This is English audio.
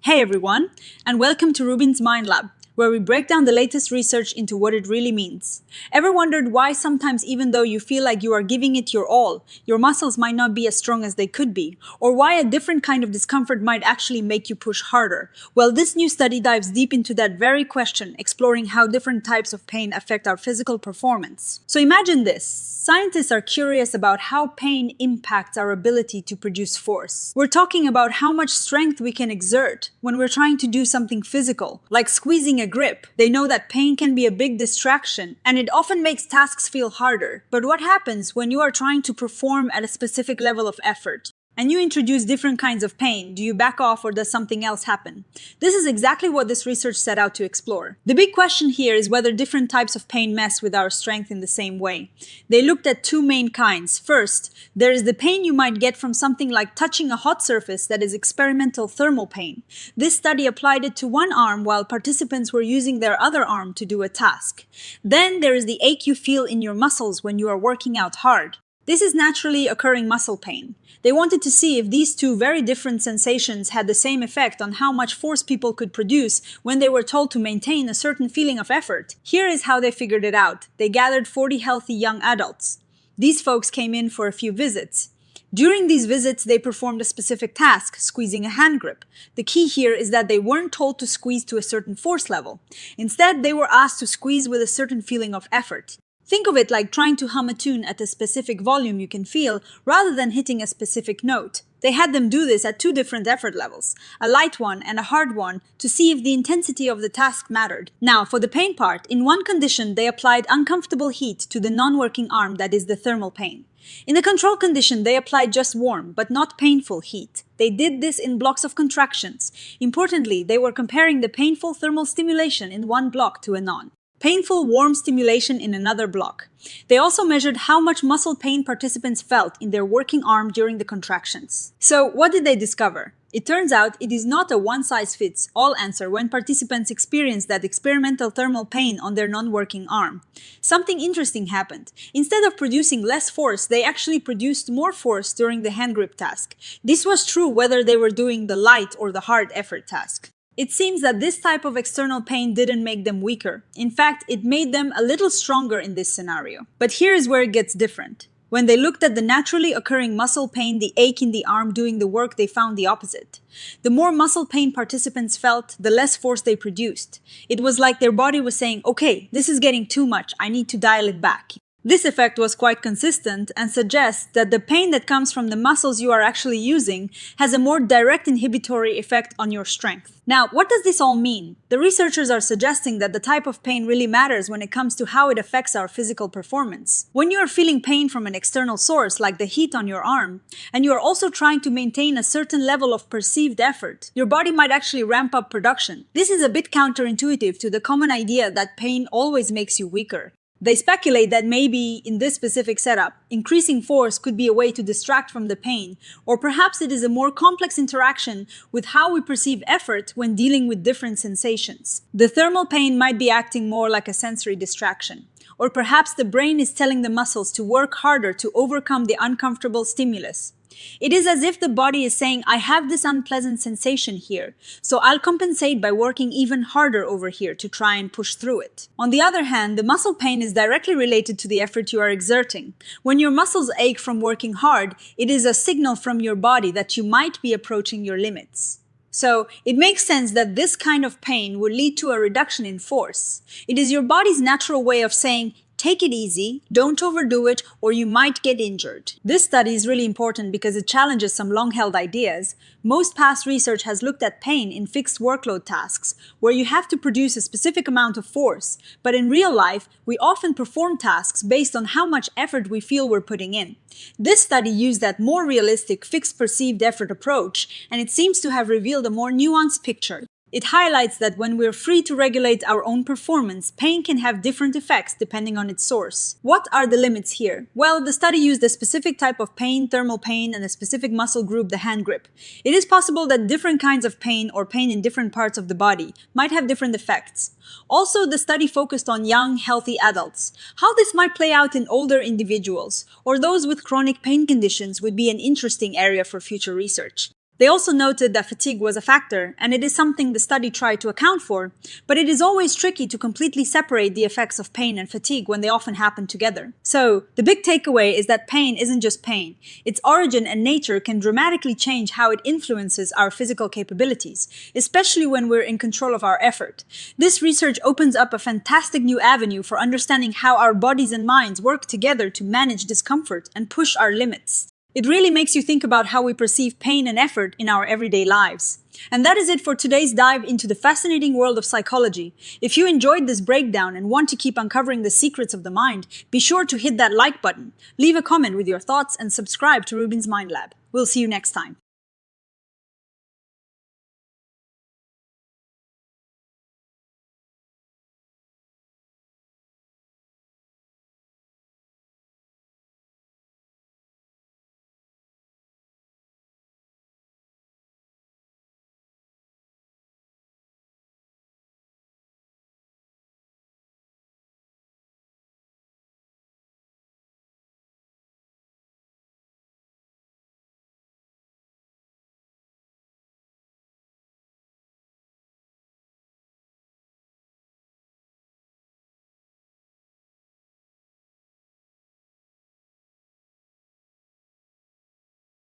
Hey everyone, and welcome to RUBIN'S Mind Lab, where we break down the latest research into what it really means. Ever wondered why sometimes even though you feel like you are giving it your all, your muscles might not be as strong as they could be? Or why a different kind of discomfort might actually make you push harder? Well, this new study dives deep into that very question, exploring how different types of pain affect our physical performance. So imagine this. Scientists are curious about how pain impacts our ability to produce force. We're talking about how much strength we can exert when we're trying to do something physical, like squeezing a grip. They know that pain can be a big distraction, and it often makes tasks feel harder. But what happens when you are trying to perform at a specific level of effort? And you introduce different kinds of pain? Do you back off or does something else happen? This is exactly what this research set out to explore. The big question here is whether different types of pain mess with our strength in the same way. They looked at two main kinds. First, there is the pain you might get from something like touching a hot surface, that is experimental thermal pain. This study applied it to one arm while participants were using their other arm to do a task. Then there is the ache you feel in your muscles when you are working out hard. This is naturally occurring muscle pain. They wanted to see if these two very different sensations had the same effect on how much force people could produce when they were told to maintain a certain feeling of effort. Here is how they figured it out. They gathered 40 healthy young adults. These folks came in for a few visits. During these visits, they performed a specific task, squeezing a hand grip. The key here is that they weren't told to squeeze to a certain force level. Instead, they were asked to squeeze with a certain feeling of effort. Think of it like trying to hum a tune at a specific volume you can feel, rather than hitting a specific note. They had them do this at two different effort levels, a light one and a hard one, to see if the intensity of the task mattered. Now, for the pain part, in one condition they applied uncomfortable heat to the non-working arm, that is the thermal pain. In the control condition, they applied just warm, but not painful heat. They did this in blocks of contractions. Importantly, they were comparing the painful thermal stimulation in one block to a non-painful warm stimulation in another block. They also measured how much muscle pain participants felt in their working arm during the contractions. So, what did they discover? It turns out it is not a one-size-fits-all answer when participants experience that experimental thermal pain on their non-working arm. Something interesting happened. Instead of producing less force, they actually produced more force during the handgrip task. This was true whether they were doing the light or the hard effort task. It seems that this type of external pain didn't make them weaker. In fact, it made them a little stronger in this scenario. But here is where it gets different. When they looked at the naturally occurring muscle pain, the ache in the arm doing the work, they found the opposite. The more muscle pain participants felt, the less force they produced. It was like their body was saying, okay, this is getting too much, I need to dial it back. This effect was quite consistent and suggests that the pain that comes from the muscles you are actually using has a more direct inhibitory effect on your strength. Now, what does this all mean? The researchers are suggesting that the type of pain really matters when it comes to how it affects our physical performance. When you are feeling pain from an external source, like the heat on your arm, and you are also trying to maintain a certain level of perceived effort, your body might actually ramp up production. This is a bit counterintuitive to the common idea that pain always makes you weaker. They speculate that maybe, in this specific setup, increasing force could be a way to distract from the pain, or perhaps it is a more complex interaction with how we perceive effort when dealing with different sensations. The thermal pain might be acting more like a sensory distraction. Or perhaps the brain is telling the muscles to work harder to overcome the uncomfortable stimulus. It is as if the body is saying, I have this unpleasant sensation here, so I'll compensate by working even harder over here to try and push through it. On the other hand, the muscle pain is directly related to the effort you are exerting. When your muscles ache from working hard, it is a signal from your body that you might be approaching your limits. So, it makes sense that this kind of pain would lead to a reduction in force. It is your body's natural way of saying, take it easy, don't overdo it, or you might get injured. This study is really important because it challenges some long-held ideas. Most past research has looked at pain in fixed workload tasks, where you have to produce a specific amount of force. But in real life, we often perform tasks based on how much effort we feel we're putting in. This study used that more realistic, fixed perceived effort approach, and it seems to have revealed a more nuanced picture. It highlights that when we're free to regulate our own performance, pain can have different effects depending on its source. What are the limits here? Well, the study used a specific type of pain, thermal pain, and a specific muscle group, the hand grip. It is possible that different kinds of pain or pain in different parts of the body might have different effects. Also, the study focused on young, healthy adults. How this might play out in older individuals or those with chronic pain conditions would be an interesting area for future research. They also noted that fatigue was a factor, and it is something the study tried to account for, but it is always tricky to completely separate the effects of pain and fatigue when they often happen together. So, the big takeaway is that pain isn't just pain. Its origin and nature can dramatically change how it influences our physical capabilities, especially when we're in control of our effort. This research opens up a fantastic new avenue for understanding how our bodies and minds work together to manage discomfort and push our limits. It really makes you think about how we perceive pain and effort in our everyday lives. And that is it for today's dive into the fascinating world of psychology. If you enjoyed this breakdown and want to keep uncovering the secrets of the mind, be sure to hit that like button, leave a comment with your thoughts, and subscribe to RUBIN'S Mind Lab. We'll see you next time.